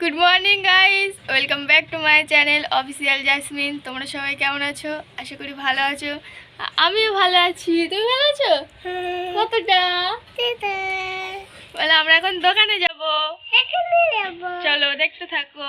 Good morning guys, welcome back to my channel official jasmine. তোমরা সবাই কেমন আছো? আশা করি ভালো আছো। আমিও ভালো আছি। তুমি ভালো আছো? কতটা বলে আমরা এখন দোকানে যাব। চলো দেখতে থাকো।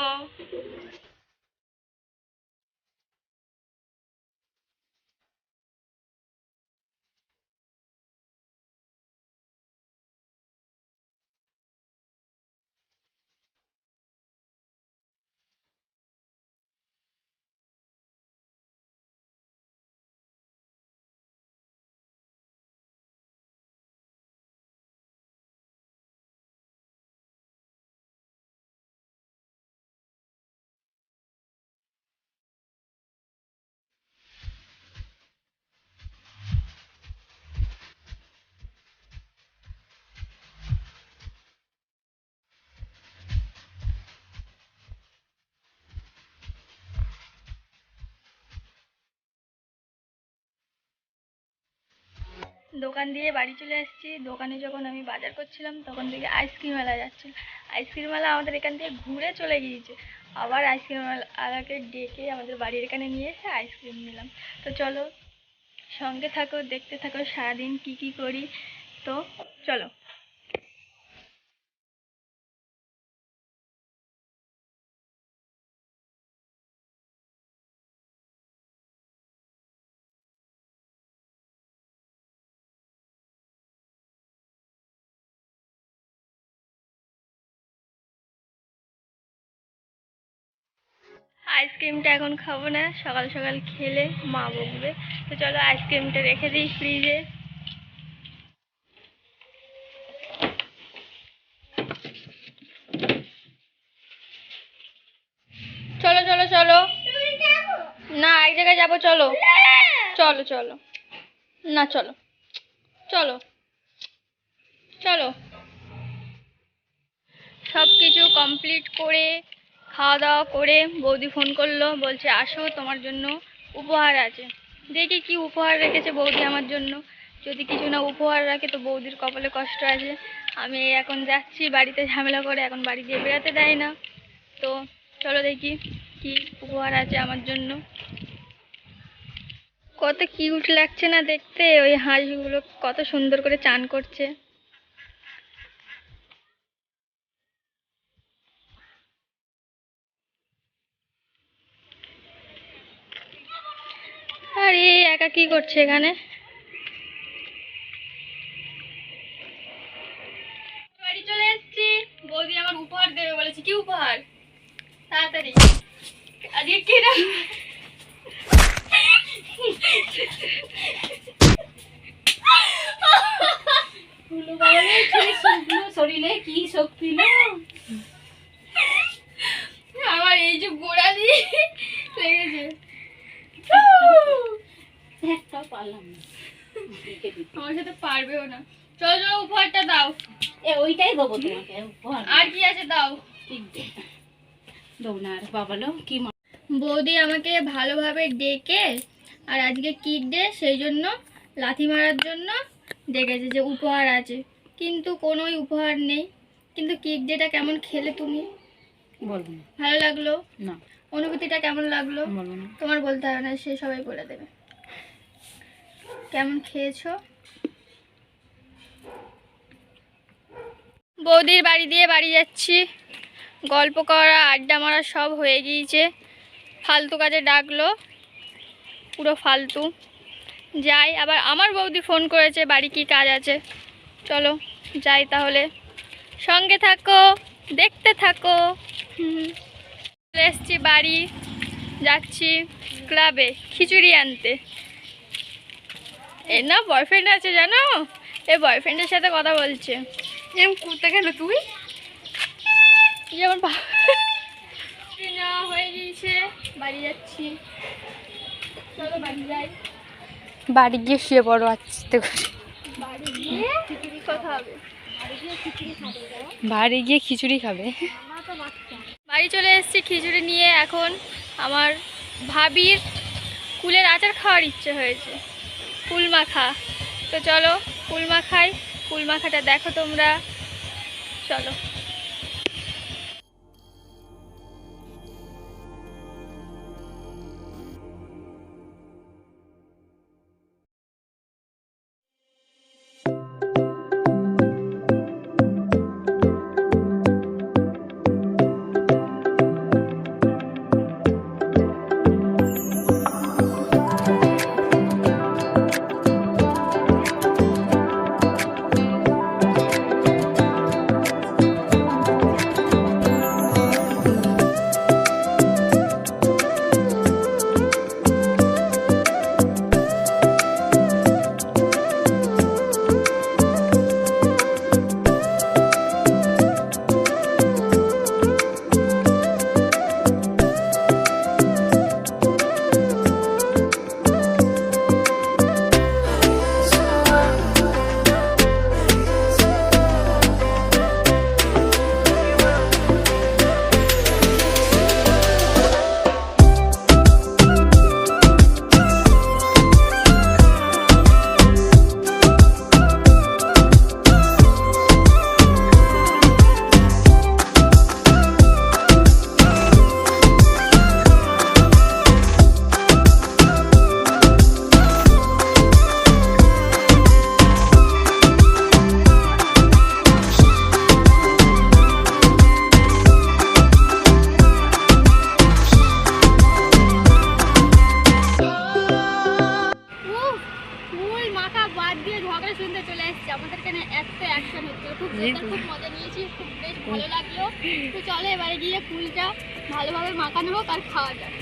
দোকান দিয়ে বাড়ি চলে এসেছি। দোকানে যখন আমি বাজার করছিলাম তখন থেকে আইসক্রিমওয়ালা যাচ্ছিল। আইসক্রিমওয়ালা আমাদের এখান থেকে ঘুরে চলে গিয়েছে। আবার আইসক্রিমওয়ালাকে ডেকে আমাদের বাড়ির এখানে নিয়ে এসে আইসক্রিম নিলাম। তো চলো সঙ্গে থাকো, দেখতে থাকো সারাদিন কি কি করি। তো চলো। আইসক্রিমটা এখন খাবো না, সকাল সকাল খেলে মা বকবে। তো চলো আইসক্রিমটা রেখে দিই ফ্রিজে। চলো চলো চলো, না এক জায়গায় যাবো। চলো চলো চলো, না চলো চলো চলো। সব কিছু কমপ্লিট করে খাওয়া দাওয়া করে বৌদি ফোন করলো, বলছে আসো তোমার জন্য উপহার আছে। দেখি কি উপহার রেখেছে বৌদি আমার জন্য। যদি কিছু না উপহার রাখে তো বৌদির কপালে কষ্ট আছে। আমি এখন যাচ্ছি, বাড়িতে ঝামেলা করে এখন বাড়ি দিয়ে বেরোতে দেয় না। তো চলো দেখি কি উপহার আছে আমার জন্য। কত কিউট লাগছে না দেখতে, ওই হাঁসগুলো কত সুন্দর করে চান করছে। আর এই একা কি করছে এখানে? বাড়ি চলে এসেছি, বৌদি আমার উপহার দেবে বলেছে। কি উপহার? তাড়াতাড়ি। আজকে কি শরীরে কি শক্তি না আমার এই যে গোড়া দিয়ে লেগেছে। একটা পারলাম না, আমার সাথে পারবেও না। চলো চলো উপহারটা দাও। ওইটাই দেবো তোমাকে উপহার। আর কি আছে দাও। দেবো না আর বাবালো কি বৌদি আমাকে ভালোভাবে ডেকে আর আজকে কিক ডে সেই জন্য লাথি মারার জন্য ডেকেছে যে উপহার আছে, কিন্তু কোনোই উপহার নেই। কিন্তু কিক ডেটা কেমন খেলে তুমি? বলবো না। ভালো লাগলো না। অনুভূতিটা কেমন লাগলো? বলবো না। তোমার বলতে হবে না, সে সবাই বলে দেবে। কেমন খেয়েছো? বৌদির বাড়ি দিয়ে বাড়ি যাচ্ছি। গল্প করা আড্ডা মারা সব হয়ে গিয়েছে। ফালতু কাজে ডাকলো, পুরো ফালতু। যাই, আবার আমার বৌদি ফোন করেছে বাড়ি কি কাজ আছে। চলো যাই তাহলে, সঙ্গে থাকো, দেখতে থাকো। চলে এসছি বাড়ি, যাচ্ছি ক্লাবে খিচুড়ি আনতে। এর না বয়ফ্রেন্ড আছে জানো, এই বয়ফ্রেন্ডের সাথে কথা বলছে। এরকম করতে গেল তুই যেমন নেওয়া হয়ে গিয়েছে, বাড়ি যাচ্ছি। চলো বাড়ি যাই। বাড়ি গিয়ে শুয়ে পড়ো আস্তে করে। বাড়ি গিয়ে খিচুড়ি কথা হবে। বাড়ি গিয়ে খিচুড়ি খাবে। বাড়ি চলে এসেছি খিচুড়ি নিয়ে। এখন আমার ভাবির কুলের আচার খাওয়ার ইচ্ছে হয়েছে, কুল মাখা। তো চলো কুল মাখাই, কুল মাখাটা দেখো তোমরা। চলো। ভালো। তো চলো এবারে গিয়ে কুলটা ভালোভাবে মাখানো হোক আর খাওয়া যাক।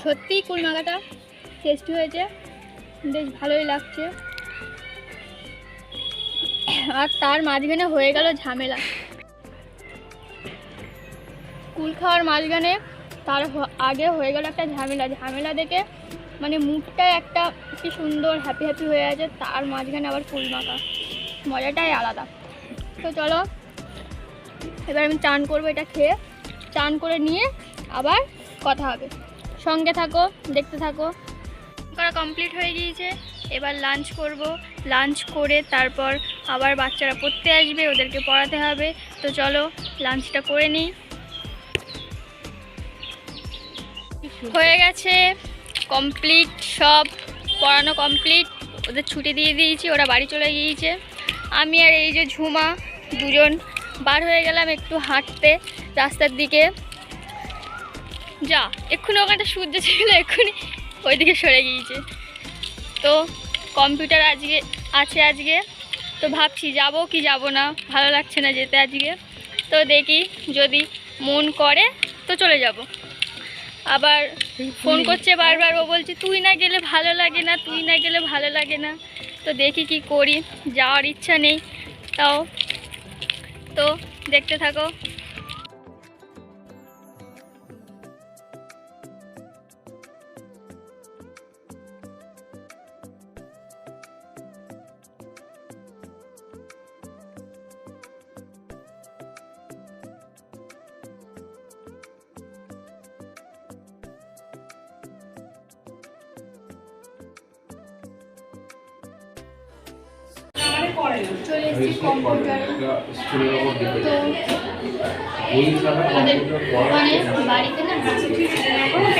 সত্যিই কুল মাখাটা টেস্টি হয়েছে, বেশ ভালোই লাগছে। আর তার মাঝখানে হয়ে গেল ঝামেলা। কুল খাওয়ার মাঝখানে তার আগে হয়ে গেল একটা ঝামেলা দেখে মানে মুখটা একটা কি সুন্দর হ্যাপি হ্যাপি হয়ে আছে, তার মাঝখানে আবার কুল মাখা, মজাটাই আলাদা। তো চলো এবার আমি চান করবো, এটা খেয়ে চান করে নিয়ে আবার কথা হবে। সঙ্গে থাকো, দেখতে থাকো। করা কমপ্লিট হয়ে গিয়েছে, এবার লাঞ্চ করব। লাঞ্চ করে তারপর আবার বাচ্চারা পড়তে আসবে, ওদেরকে পড়াতে হবে। তো চলো লাঞ্চটা করে নিই। হয়ে গেছে কমপ্লিট, সব পড়ানো কমপ্লিট, ওদের ছুটি দিয়ে দিয়েছি, ওরা বাড়ি চলে গিয়েছে। আমি আর এই যে ঝুমা দুজন বার হয়ে গেলাম একটু হাঁটতে রাস্তার দিকে। যা এক্ষুনি ওখানটা সূর্য ছিল, এক্ষুনি ওইদিকে সরে গিয়েছে। তো কম্পিউটার আজকে তো ভাবছি যাব কি যাব না, ভালো লাগছে না যেতে আজকে। তো দেখি যদি মন করে তো চলে যাব। আবার ফোন করছে বারবার, ও বলছে তুই না গেলে ভালো লাগে না, তুই না গেলে ভালো লাগে না। তো দেখি কি করি, যাওয়ার ইচ্ছা নেই তাও। তো দেখতে থাকো। চলে এসেছি কম্পিউটারে। তো আমাদের ওখানে বাড়িতে না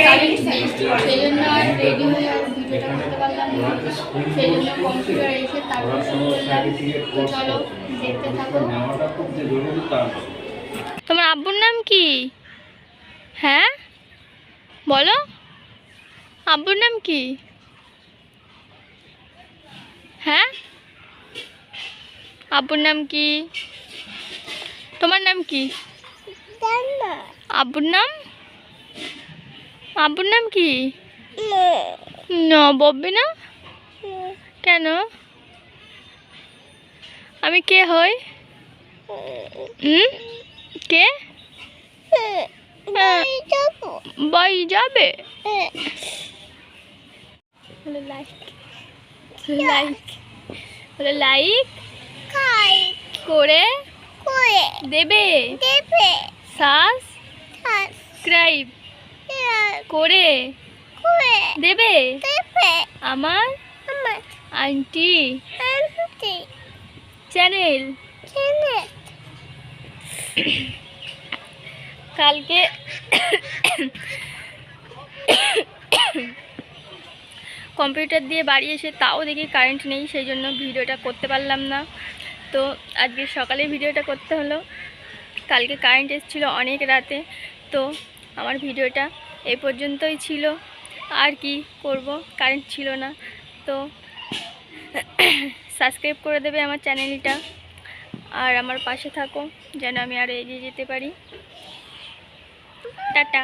কারেন্ট নেই, সেই জন্য আর রেডি হয়ে আর ভিডিওটা করতে পারলাম না। সেই জন্য কম্পিউটার এসে তারপর শুরু করলাম। তো চলো দেখতে থাকো। তোমার আব্বুর নাম কি? হ্যাঁ বলো, আব্বুর নাম কি? হ্যাঁ আব্বুর নাম কি? তোমার নাম কি? আব্বুর নাম কি? না বলবি না কেন? আমি কে হই? কে? বাই যাবে? লাইক করে দেবে, সাবস্ক্রাইব করে দেবে আমার আন্টি চ্যানেল। কালকে কম্পিউটার দিয়ে বাড়ি এসে তাও দেখি কারেন্ট নেই, সেই জন্য ভিডিওটা করতে পারলাম না। তো আজকে সকালে ভিডিওটা করতে হলো, কালকে কারেন্ট এসেছিলো অনেক রাতে। তো আমার ভিডিওটা এই পর্যন্তই ছিল, আর কি করব, কারেন্ট ছিল না। তো সাবস্ক্রাইব করে দেবে আমার চ্যানেলটা, আর আমার পাশে থাকো যেন আমি আরও এগিয়ে যেতে পারি। টাটা।